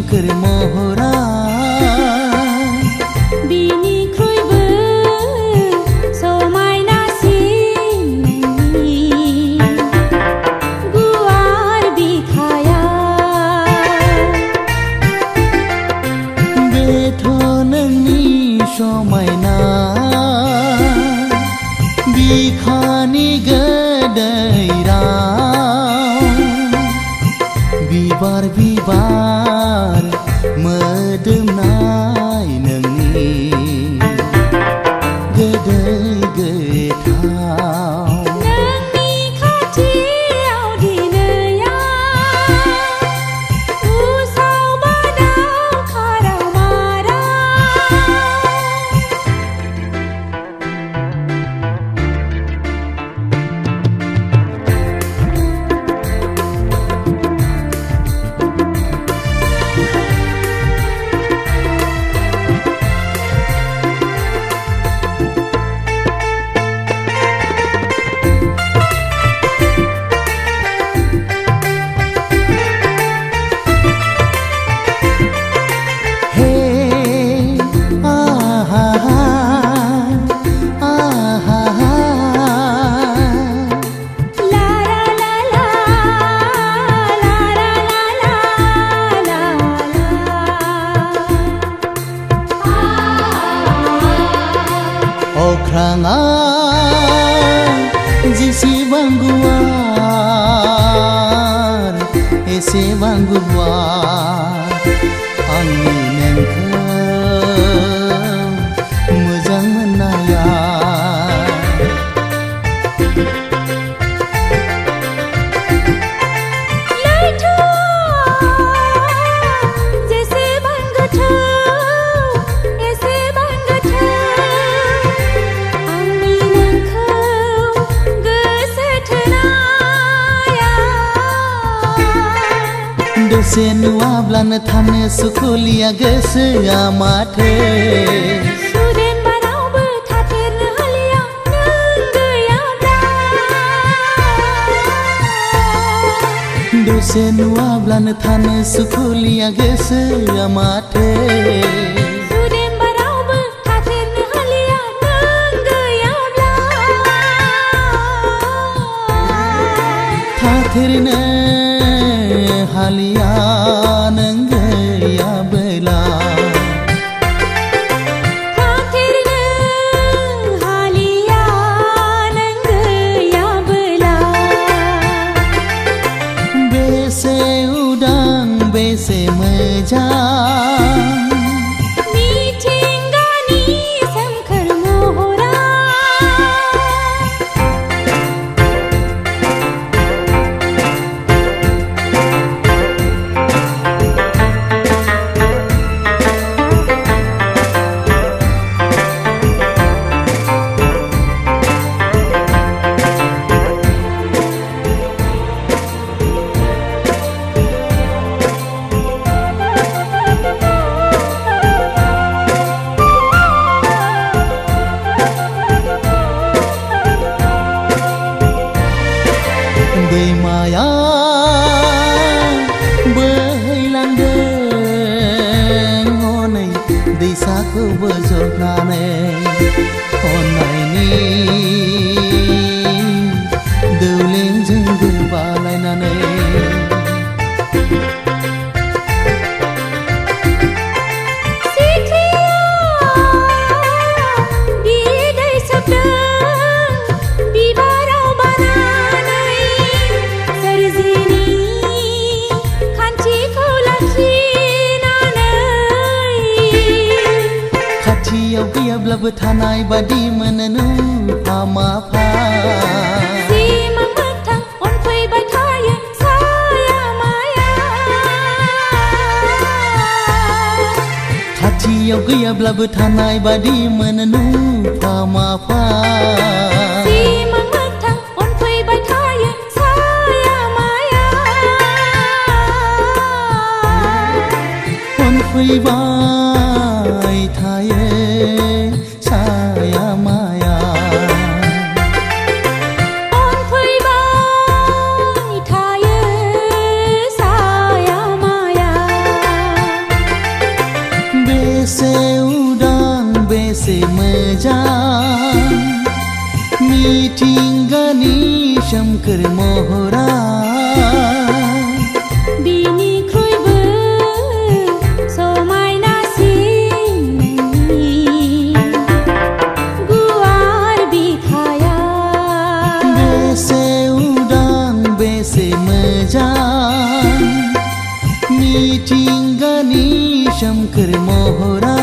सोमखोर महरा बिनिख्रुइबो समायनासिन नोंनि गुवार बिखाया बेथ' नोंनि समायना बिखानि गोदै राव बिबार बिबार मोदोमनाय नोंनि गोदै गोथाव नोंनि खाथियाव दिनैया उसाव बादाव खाराव माराव अख्राङा जेसेबां गुवार एसेबां गुवार आंनि नोंखौ मोजां मोननाया जेसेबां गोथौ एसेबां गोथौ आंनि नोंखौ गोसो थोनाया दसे नुवाब्लानो थानो सुखुलिया गोसोआ माथो सुदेम बारावबो थाथेरनो हालिया नों गैयाब्ला दसे नुवाब्लानो थानो सुखुलिया गोसोआ माथो सुदेम बारावबो थाथेरनो हालिया नों गैयाब्ला थाथेरनो हालिया नों गैयाबोला थाथेरनो हालिया नों गैयाबोला बेसे उदां बेसे मोजां मिथिंगानि सोमखोर महरा दैमाया बोहैलांदों हनै दैसाखौ बोजबनानै अननायनि दौलेंजों गोबालायनानै बिदै सोबदों बिबाराव बानानै सोरजिनि खान्थिखौ लाखिनानै खाथियाव गैयाब्लाबो थानाय बादि मोनो नुफा माफा सिमां मोगथां अनफैबाय थायो साया माया खाथियाव गैयाब्लाबो थानाय बादि मोनो नुफा माफा सिमां मोगथां अनफैबाय थायो साया माया अनफैबाय थायो साया माया अनफैबाय थायो साया माया बेसे उदां बेसे मोजां मिथिंगानि सोमखोर महरा बिनिख्रुइबो समायनासिन नोंनि गुवार बिखाया बेसे उदां बेसे मोजां मिथिंगानि सोमखोर महरा